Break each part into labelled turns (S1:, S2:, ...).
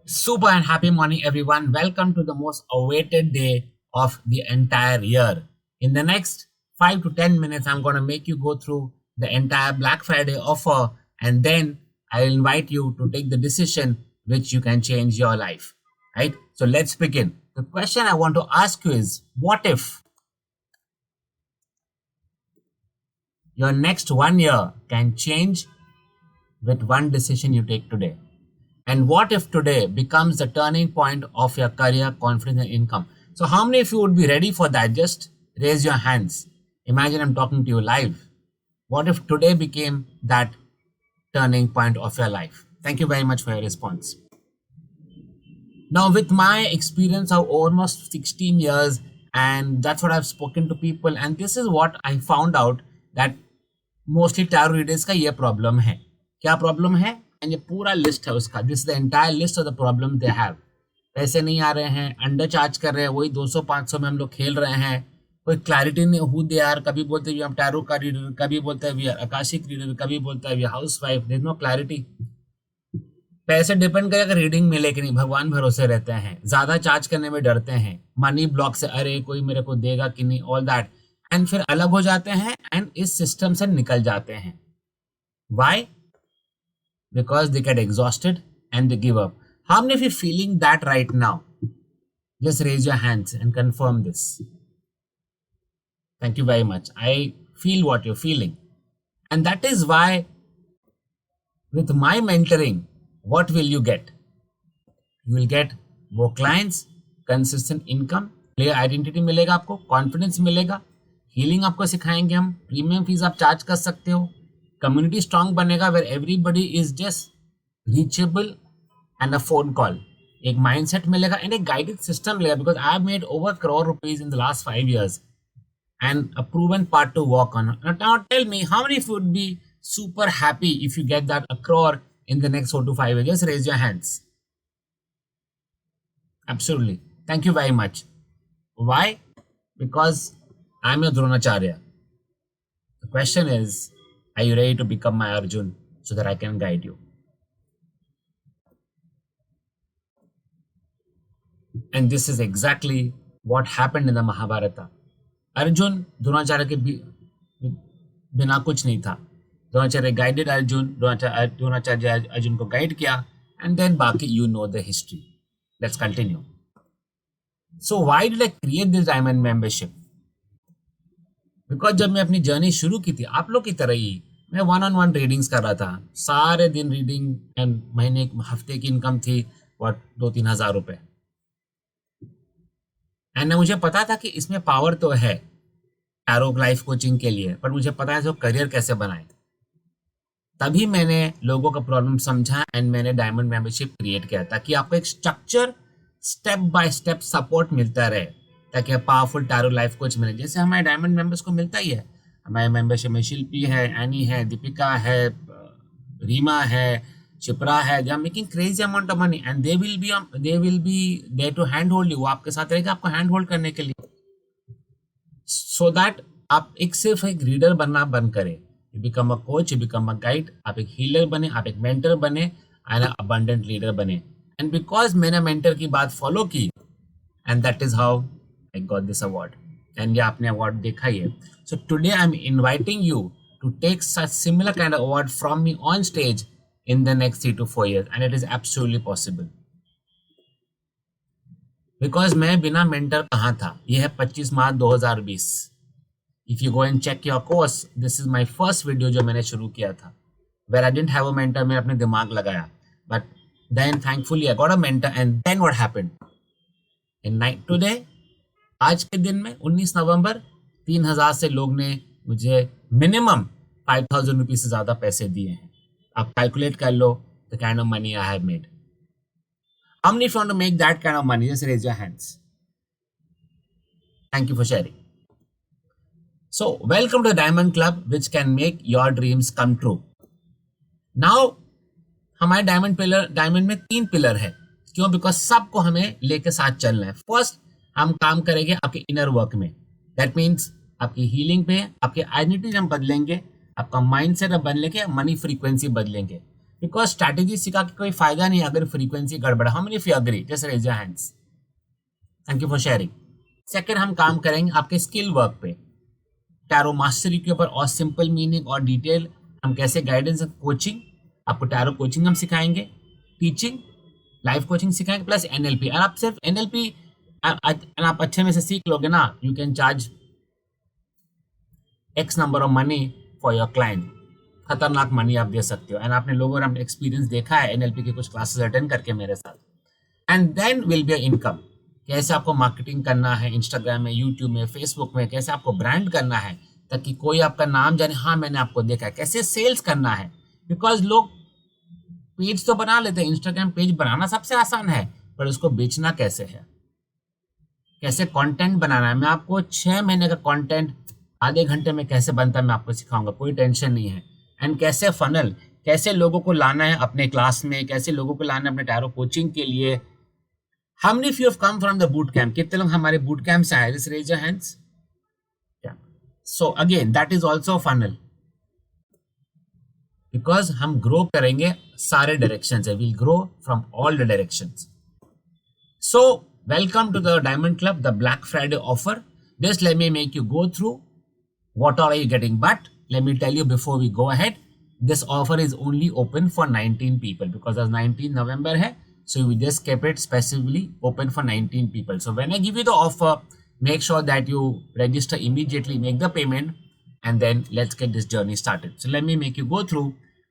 S1: Super and happy morning, everyone. Welcome to the most awaited day of the entire year. In the next 5 to 10 minutes, I'm going to make you go through the entire Black Friday offer, and then I'll invite you to take the decision which you can change your life. Right? So let's begin. The question I want to ask you is, what if your next 1 year can change with one decision you take today? And what if today becomes the turning point of your career, confidence, and income? So, how many of you would be ready for that? Just raise your hands. Imagine I'm talking to you live. What if today became that turning point of your life? Thank you very much for your response. Now, with my experience of almost 16 years, and that's what I've spoken to people, and this is what I found out that mostly tarot readers का ये problem है. क्या problem है? And ये पूरा list है उसका. This is the entire list of the problem they have. पैसे नहीं आ रहे हैं, अंडर चार्ज कर रहे हैं, वही 200-500 में हम लोग खेल रहे हैं. कोई क्लैरिटी नहीं हु दे आर. कभी बोलते हैं हम टैरो का रीडर, कभी बोलते हैं वी आर आकाशिक रीडर, कभी बोलता है we housewife. There is no clarity. पैसे डिपेंड करेगा रीडिंग मिले कि नहीं. भगवान भरोसे रहते हैं, ज्यादा चार्ज करने में डरते हैं, मनी ब्लॉक से अरे कोई मेरे को देगा कि नहीं, ऑल दैट. एंड फिर अलग हो जाते हैं एंड इस सिस्टम से निकल जाते हैं. Why? Because they get exhausted and they give up. How many of you feeling that right now? Just raise your hands and confirm this. Thank you very much. I feel what you feeling, and that is why with my mentoring, what will you get? You will get more clients, consistent income, clear identity मिलेगा आपको, confidence मिलेगा, healing आपको सिखाएंगे हम, premium fees आप charge कर सकते हो, community strong बनेगा where everybody is just reachable and a phone call. एक mindset मिलेगा and एक guided system मिलेगा because I have made over crore rupees in the last 5 years and a proven path to walk on. Now tell me, how many of you would be super happy if you get that a crore in the next 4 to 5 years? Just raise your hands. Absolutely. Thank you very much. Why? Because I'm your Dronacharya. The question is, are you ready to become my Arjun so that I can guide you? And this is exactly what happened in the Mahabharata. Arjun Dronacharya के बिना कुछ नहीं था. Dronacharya guided Arjun, Dronacharya Arjun को guide किया, and then बाकी you know the history. Let's continue. So why did I create this diamond membership? Because जब मैं अपनी जर्नी शुरू की थी, आप लोग की तरह ही मैं 1-on-1 रीडिंग्स कर रहा था. सारे दिन रीडिंग, एंड महीने हफ्ते की इनकम थी 2-3 हज़ार रुपए. एंड मुझे पता था कि इसमें पावर तो है टैरो लाइफ कोचिंग के लिए, पर मुझे पता है तो करियर कैसे बनाए. तभी मैंने लोगों का प्रॉब्लम समझा एंड मैंने डायमंड मेंबरशिप क्रिएट किया ताकि आपको एक structure, step by step support मिलता रहे, ताकि पावरफुल टैरो लाइफ कोच मिले जैसे हमारे डायमंड मेंबर्स को मिलता ही है. हमारे मेंबरशिप में शिल्पी है, एनी है, दीपिका है, रीमा है, शिप्रा है. They are making crazy amount of money and they will be there to hand hold you. वो आपके साथ रहेगा आपको हैंड होल्ड करने के लिए, सो दैट आप सिर्फ एक रीडर बनना बंद करें. You become a coach, you become a guide. आप एक हीलर बने, आप एक मेंटर बने, एंड अबंडेंट लीडर बने. एंड बिकॉज मैंने मेंटर की बात फॉलो की, and that is how I got this award. And ये आपने अवार्ड देखा ही है. So today I am inviting you to take such similar kind of award from me on stage in the next 3 to 4 years, and it is absolutely possible. Because मैं बिना mentor कहाँ था. यह है 25 मार्च 2020. If you go and check your course, this is my first video जो मैंने शुरू किया था, where I didn't have a mentor. मैंने अपने दिमाग लगाया, but then thankfully I got a mentor. And then what happened? In night today, आज के दिन में 19 नवंबर 3000 से लोग ने मुझे मिनिमम 5000 रुपये से ज़्यादा पैसे दिए हैं. आप कैलकुलेट कर लो the kind of money I have made. How many of you want to make that kind of money? Just raise your hands. Thank you for sharing. So, welcome to the Diamond Club, which can make your dreams come true. Now, हमारे diamond में 3 pillar है. क्यों? Because सबको हमें लेके साथ चलना है. फर्स्ट, हम काम करेंगे आपके इनर वर्क में. दैट मीन्स आपकी हीलिंग पे, आपके आइडेंटिटी हम बदलेंगे, आपका माइंडसेट बदलेंगे, मनी फ्रीक्वेंसी बदलेंगे. बिकॉज स्ट्रैटेजी सिखा के कोई फायदा नहीं अगर फ्रीक्वेंसी गड़बड़। How many of you agree? Just raise your hands. Thank you for sharing. Second, हम काम करेंगे आपके स्किल वर्क पे, टैरो मास्टरी के ऊपर, और सिंपल मीनिंग और डिटेल हम कैसे गाइडेंस कोचिंग, आपको टैरो कोचिंग हम सिखाएंगे, टीचिंग, लाइफ कोचिंग सिखाएंगे, प्लस एनएलपी। और आप सिर्फ एनएलपी आप अच्छे में से सीख लोगे ना, you can charge x number of money for your client. खतरनाक मनी आप दे सकते हो। एंड आपने लोगों ने अपने एक्सपीरियंस देखा है एनएलपी के कुछ क्लासेस अटेंड करके मेरे साथ। And then will be income. कैसे आपको मार्केटिंग करना है इंस्टाग्राम में, यूट्यूब में, फेसबुक में, कैसे आपको ब्रांड करना है ताकि कोई आपका नाम जाने, हाँ मैंने आपको देखा है। कैसे सेल्स करना है, बिकॉज लोग पेज तो बना लेते हैं, इंस्टाग्राम पेज बनाना सबसे आसान है, पर उसको बेचना कैसे है, कैसे कंटेंट बनाना है। मैं आपको 6 महीने का कंटेंट आधे घंटे में कैसे बनता है मैं आपको सिखाऊंगा, कोई टेंशन नहीं है। एंड कैसे फनल, कैसे लोगों को लाना है अपने क्लास में, कैसे लोगों को लाना है अपने टैरो कोचिंग के लिए। How many of you have come from the boot camp? कितने लोग हमारे boot camp से आए? Just raise your hands. Yeah. So again, that is also a funnel. Because हम grow करेंगे सारे directions से. We'll grow from all the directions. So welcome to the Diamond Club, the Black Friday offer. Just let me make you go through what all are you getting. But let me tell you before we go ahead, this offer is only open for 19 people because as 19 November है. So we just kept it specifically open for 19 people. So when I give you the offer, make sure that you register immediately, make the payment, and then let's get this journey started. So let me make you go through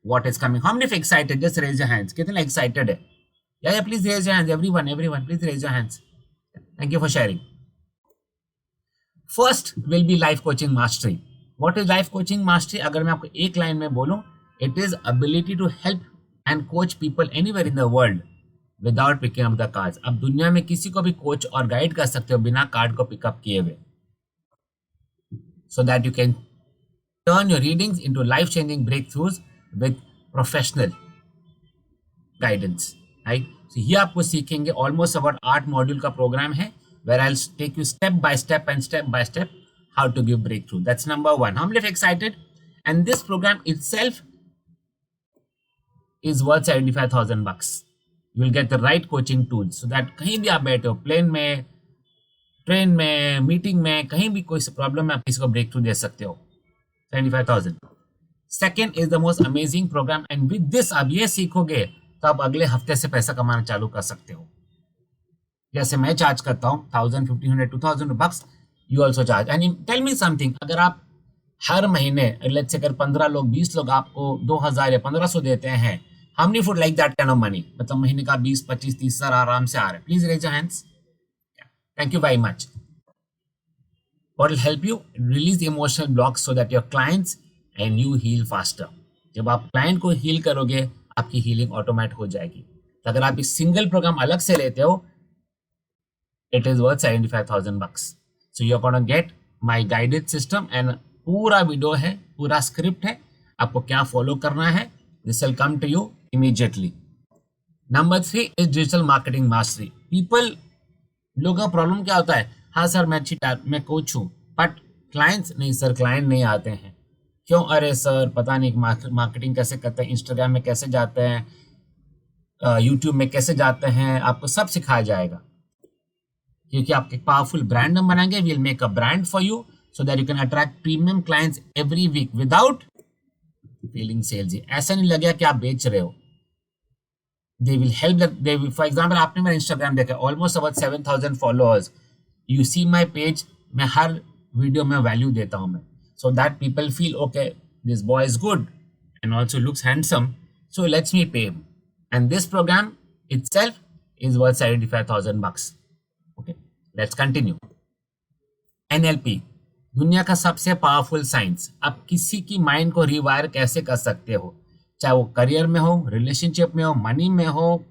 S1: what is coming. How many of you excited? Just raise your hands. कितने excited है? Yeah, please raise your hands. Everyone, please raise your hands. Thank you for sharing. First will be life coaching mastery. What is life coaching mastery? अगर मैं आपको एक line में बोलूं, it is ability to help and coach people anywhere in the world without picking up the cards. अब दुनिया में किसी को भी कोच और गाइड कर सकते हो बिना कार्ड को पिकअप किए हुए, so that you can turn your readings into life changing breakthroughs with professional guidance, right. So ये आपको सीखेंगे ऑलमोस्ट अबाउट 8 मॉड्यूल का प्रोग्राम है, where I will take you step by step how to give breakthrough. That's number 1. हम लोग excited, and this programme itself is worth $75,000. You will get the right coaching tools so that कहीं भी आप बैठे हो, plane में, train में, meeting में, कहीं भी कोई प्रॉब्लम है आप किसी को ब्रेक थ्रू दे सकते हो। 75,000. Second is the most amazing program, and with this आप ये सीखोगे तो आप अगले हफ्ते से पैसा कमाना चालू कर सकते हो। जैसे मैं चार्ज करता हूँ 1,000, 1,500, $2,000, you also charge. And tell me something, अगर आप हर महीने लेट्स से अगर 15 लोग 20 लोग आपको 2,000 या 1,500 देते हैं, how many would like that kind of money? मतलब महीने का 20, 25, 30 हजार आराम से आ रहा है। Please raise your hands. Thank you very much. What will help you release the emotional blocks so that your clients and you heal faster. जब आप क्लाइंट को हील करोगे आपकी हीलिंग ऑटोमेट हो जाएगी। तो अगर आप इस सिंगल प्रोग्राम अलग से लेते हो, it is worth $75,000. So you're gonna get my guided system and पूरा वीडियो है, पूरा स्क्रिप्ट है, आपको क्या फॉलो करना है। This will come to you immediately. Number 3 is digital marketing mastery. People, लोगों का प्रॉब्लम क्या होता है, हाँ सर मैं कोच हूँ, बट क्लाइंट्स नहीं सर, क्लाइंट नहीं आते हैं। क्यों? अरे सर पता नहीं मार्केटिंग कैसे करते हैं, इंस्टाग्राम में कैसे जाते हैं, यूट्यूब में कैसे जाते हैं, आपको सब सिखाया जाएगा। क्योंकि आप एक पावरफुल ब्रांड हम बनाएंगे, we will make a brand for you so that you can attract premium clients every week without feeling sales. ऐसा नहीं लगेगा कि आप बेच रहे हो। They will help, for example आपने मेरा इंस्टाग्राम देखा, almost about 7,000 followers, you see my page, मैं हर वीडियो में वैल्यू देता हूँ मैं, so that people feel okay this boy is good and also looks handsome, so let's me pay him, and this program itself is worth $75,000. Okay, let's continue. NLP, दुनिया का सबसे powerful science. आप किसी की mind को rewire कैसे कर सकते हो, चाहे वो करियर में हो, रिलेशनशिप में हो, मनी में हो,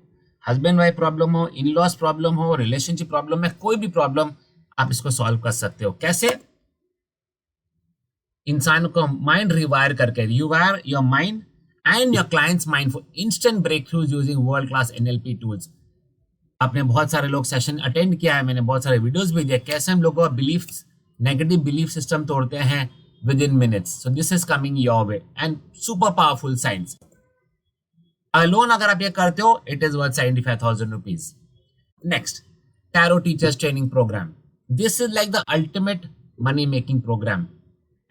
S1: हस्बैंड वाइफ प्रॉब्लम हो, इन लॉस प्रॉब्लम हो, रिलेशनशिप प्रॉब्लम में, कोई भी प्रॉब्लम आप इसको सॉल्व कर सकते हो। कैसे? इंसान को माइंड रिवायर करके, rewire your mind and your clients mind for instant breakthroughs using world class NLP tools. आपने बहुत सारे लोग सेशन अटेंड किया है, मैंने बहुत सारे वीडियोस भी दिए, कैसे हम लोगों का बिलीफ्स, नेगेटिव बिलीफ सिस्टम तोड़ते हैं within minutes. So this is coming your way and super powerful science. Alone अगर आप ये करते हो, it is worth 75,000 rupees. Next, tarot teachers training program. This is like the ultimate money making program.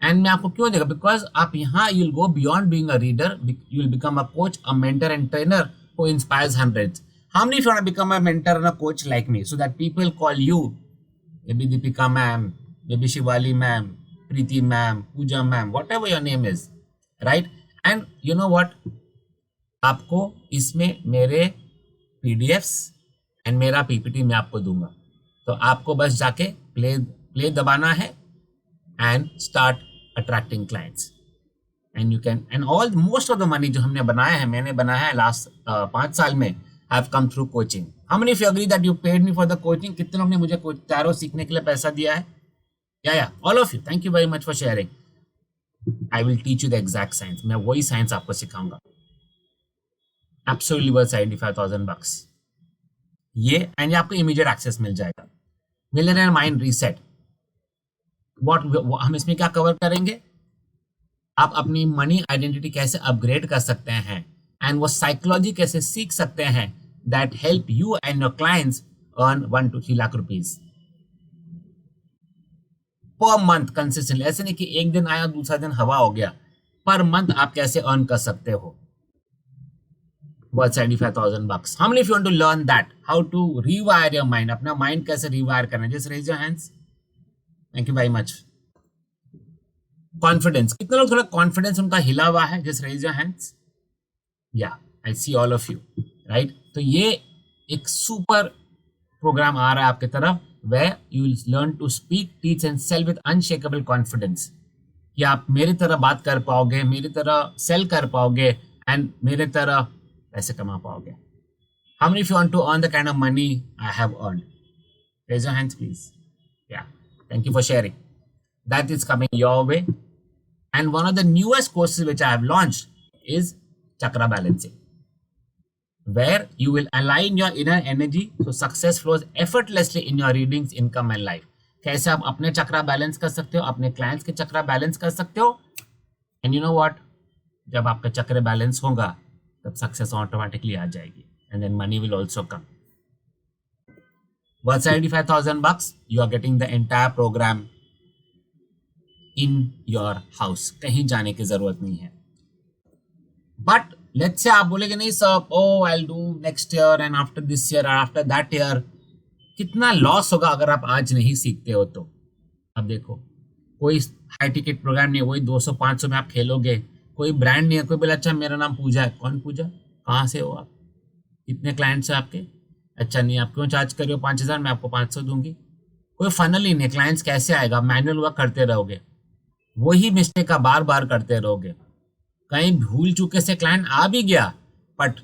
S1: And मैं आपको क्यों देगा, because आप यहाँ you will go beyond being a reader, you will become a coach, a mentor and trainer who inspires hundreds. How many of you want to become a mentor and a coach like me so that people call you, maybe Deepika ma'am, maybe Shivali ma'am, Preeti ma'am, Pooja ma'am, whatever your name is, right? And you know what? आपको इसमें मेरे PDFs and मेरा PPT मैं आपको दूंगा. तो आपको बस जाके प्ले दबाना है and start attracting clients. And you can, and all most of the money जो हमने बनाया है, मैंने बनाया है लास्ट 5 साल में, have come through coaching. How many of you agree that you paid me for the coaching? कितने लोग ने मुझे टैरो सीखने के लिए पैसा दिया है? या all of you, thank you very much for sharing. I will teach you the exact science. मैं वही साइंस आपको सिखाऊंगा. Absolutely worth 75,000 bucks. ये एंड ये आपको इमीडिएट एक्सेस मिल जाएगा. Millionaire mind reset. व्हाट हम इसमें क्या कवर करेंगे? आप अपनी मनी आइडेंटिटी कैसे अपग्रेड कर सकते हैं एंड वो साइकोलॉजी कैसे सीख सकते हैं that help you and your clients earn 1 to 3 lakh rupees per month consistently. ऐसे नहीं कि एक दिन आया दूसरा दिन हवा हो गया. पर मंथ आप कैसे अर्न कर सकते हो? Worth 75,000 bucks. How many of you want to learn that? How to rewire your mind? अपना माइंड कैसे रिवायर करना है? Just raise your hands. Thank you very much. Confidence. कितने लोग थोड़ा कॉन्फिडेंस उनका हिला हुआ है? Just raise your hands. या I see all of you, right? तो ये एक सुपर प्रोग्राम आ रहा है आपके तरफ, where you will learn to speak, teach and sell with unshakeable confidence. कि आप मेरी तरह बात कर पाओगे, मेरी तरह सेल कर पाओगे एंड मेरे तरह पैसे कमा पाओगे. How many of you want to earn the kind of money I have earned? Raise your hands please. या thank you for sharing. That is coming your way. And one of the newest courses which I have launched is Chakra Balancing, where you will align your inner energy so success flows effortlessly in your readings, income and life. कैसे आप अपने चक्रा balance कर सकते हो, अपने clients के चक्रा balance कर सकते हो. एंड यू नो व्हाट, जब आपका चक्र बैलेंस होगा तब सक्सेस ऑटोमेटिकली आ जाएगी and then money will also come. Worth 75,000 bucks. You are getting the entire program in your house. कहीं जाने की जरूरत नहीं है. बट लेट्स से आप बोलेगे नहीं sir, oh I will do next year and after this year after that year. कितना लॉस होगा अगर आप आज नहीं सीखते हो तो? अब देखो, कोई हाई टिकट प्रोग्राम नहीं है, वही 200-500 में आप खेलोगे. कोई ब्रांड नहीं है. कोई बोला अच्छा मेरा नाम पूजा है. कौन पूजा? कहाँ से हो आप? कितने क्लाइंट्स हैं आपके? अच्छा नहीं, आप क्यों चार्ज कर रहे हो 5,000? मैं आपको 500 दूंगी. कोई फनल ही नहीं. क्लाइंट्स कैसे आएगा? मैनुअल वर्क करते रहोगे, वही मिस्टेक का बार बार करते रहोगे. कहीं भूल चुके से क्लाइंट आ भी गया बट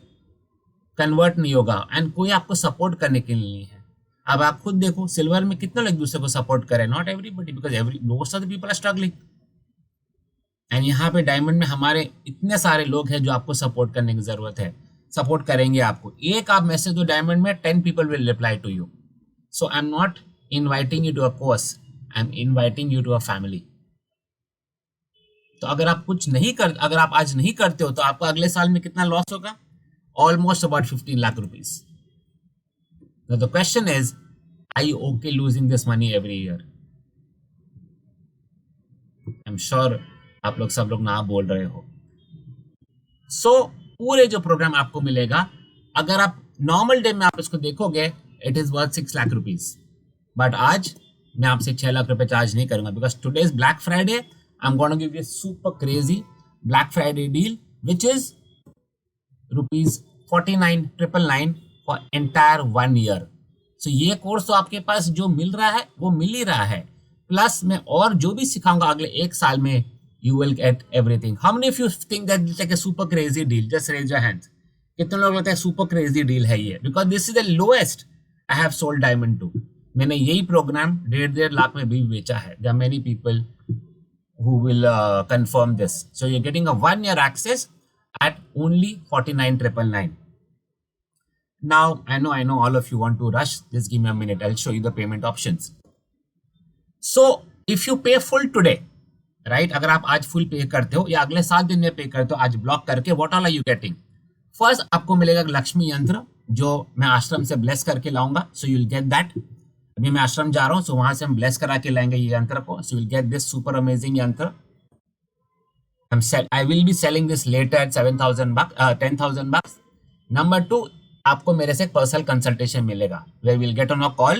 S1: कन्वर्ट नहीं होगा एंड कोई आपको सपोर्ट करने के लिए नहीं है. अब आप खुद देखो, सिल्वर में कितने लोग एक दूसरे को सपोर्ट करें? Not everybody, because most of the people are struggling. And यहाँ पे डायमंड में हमारे इतने सारे लोग हैं जो आपको सपोर्ट करने की जरूरत है. सपोर्ट करेंगे आपको. एक आप मैसेज दो डायमंड में, 10 people will reply to you. So I am not inviting you to a course, I am inviting you to a family. तो अगर आप अगर आप आज नहीं करते हो तो आपको अगले साल में कितना लॉस होगा? Almost about 15 lakh rupees. The question is, are you okay losing this money every year? I am sure आप लोग सब लोग ना बोल रहे हो. सो पूरे जो प्रोग्राम आपको मिलेगा, अगर आप नॉर्मल डे में आप इसको देखोगे, it is worth 6 lakh rupees. But आज मैं आपसे 6 लाख रुपए चार्ज नहीं करूंगा, because today is black Friday. I'm going to give you a super crazy Black Friday deal, which is rupees 49,999 for entire 1 year. So ये कोर्स तो आपके पास जो मिल रहा है वो मिल ही रहा है, प्लस मैं और जो भी सिखाऊंगा अगले 1 साल में, you will get everything. How many of you think that it's like a super crazy deal? Just raise your hands. कितने लोग लगता है super crazy deal है ये? Because this is the lowest I have sold diamond to. मैंने यही programme 1.5 lakh में भी बेचा है. There are many people who will confirm this. So you're getting a 1-year access at only 49,999. Now I know all of you want to rush. Just give me a minute. I'll show you the payment options. So if you pay full today, right? अगर आप आज full pay करते हो या अगले 7 दिन में pay करते हो आज ब्लॉक करके, what all are you getting? First आपको मिलेगा लक्ष्मी यंत्र जो मैं आश्रम से ब्लेस करके लाऊंगा, so you will get that. अभी मैं आश्रम जा रहा हूँ, सो वहां से हम ब्लेस करा के लाएंगे ये यंत्र को, so you will get this super amazing यंत्र। I will be selling this later at 7,000 bucks, 10,000 bucks. Number 2, आपको मेरे से पर्सनल कंसल्टेशन मिलेगा, where we'll get on a call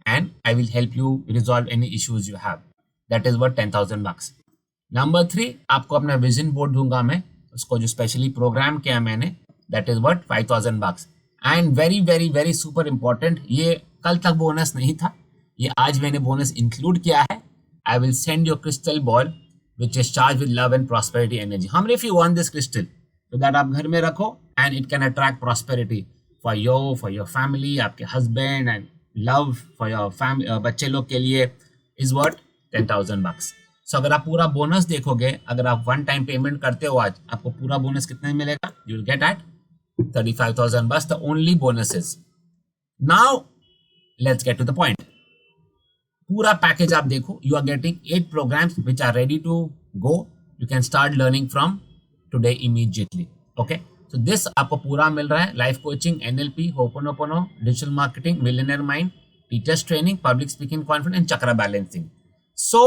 S1: and I will help you resolve any issues you have. That is worth 10,000 bucks. Number 3, आपको अपना vision board दूंगा मैं, उसको जो स्पेशली प्रोग्राम किया मैंने, that is worth 5,000 bucks. And very very very super important, ये कल तक बोनस नहीं था, ये आज मैंने बोनस इंक्लूड किया है। I will send you a crystal ball which is charged with love and prosperity energy. How many of you want this crystal? So that आप घर में रखो and it can attract prosperity for you, for your family, आपके husband, and love for your family, बच्चे लोग के लिए is worth 10,000 bucks. So अगर आप पूरा बोनस देखोगे, अगर आप वन टाइम पेमेंट करते हो आज, आपको पूरा बोनस कितना मिलेगा? You will get at 35,000 bucks. The only bonuses. Now let's get to the point. पूरा पैकेज आप देखो, you are getting 8 programs which are ready to go, you can start learning from today immediately. Okay, so this आपको पूरा मिल रहा है, life coaching, NLP, ho'oponopono, digital marketing, millionaire mind, teachers training, public speaking confidence and chakra balancing. So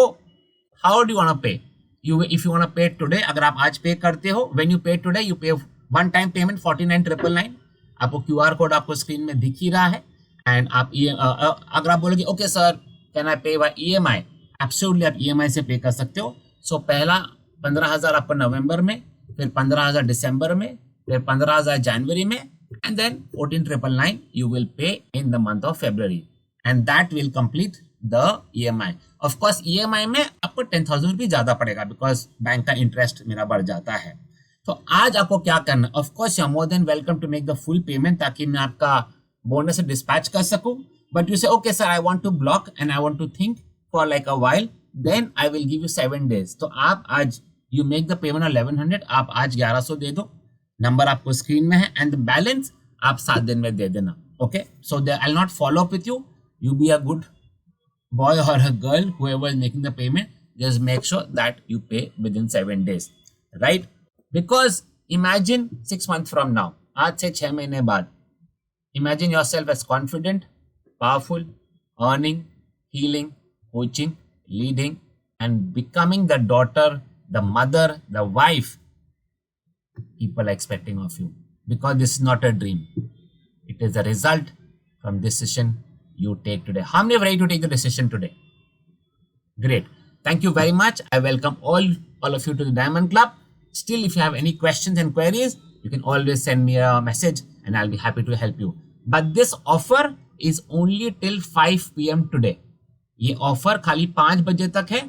S1: how do you want to pay? If you want to pay today, अगर आप आज pay करते हो, व्हेन यू पे today you पे one time payment 49,999। आपको QR code आपको screen में दिख ही रहा है। एंड आप अगर आप बोलोगे ओके सर कैन आई पे बाय EMI, एब्सोल्युटली आप EMI से पे कर सकते हो। सो पहला 15,000 आपको नवंबर में, फिर 15,000 दिसंबर में, फिर 15,000 जनवरी में, and then 14,999 you will pay in the month of February, and that will complete the EMI। Of course EMI में आपको 10,000 रुपये ज्यादा पड़ेगा बिकॉज बैंक का इंटरेस्ट मेरा बढ़ जाता है। तो आज आपको क्या करना, of course you are more than welcome to make the full payment ताकि मैं आपका बोनस से डिस्पैच कर सकूं। But you say, okay, sir, I want to block and I want to think for like a while. Then I will give you 7 days. तो आप आज you make the payment of 1100. आप आज 1100 दे दो, number आपको screen में है, and the balance आप 7 दिन में दे देना। Okay, so I'll not follow up with you. You be a good boy or a girl, whoever is making the payment. Just make sure that you pay within 7 days, right? Because imagine 6 months from now, आज से 6 महीने बाद, imagine yourself as confident, powerful, earning, healing, coaching, leading, and becoming the daughter, the mother, the wife people are expecting of you. Because this is not a dream. It is a result from decision you take today. How many are ready to take the decision today? Great. Thank you very much. I welcome all of you to the Diamond Club. Still, if you have any questions and queries, you can always send me a message and I'll be happy to help you. But this offer is only till 5 PM today. ये offer खाली 5 बजे तक है।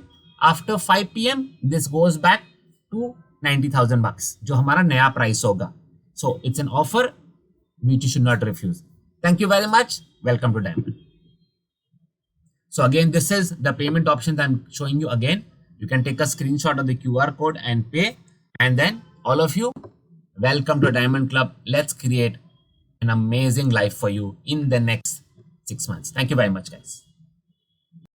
S1: After 5 PM this goes back to 90,000 bucks, जो हमारा नया price होगा। So it's an offer which you should not refuse. Thank you very much. Welcome to Diamond. So again, this is the payment options I'm showing you again. You can take a screenshot of the QR code and pay. And then all of you, welcome to Diamond Club. Let's create an amazing life for you in the next 6 months. Thank you very much, guys.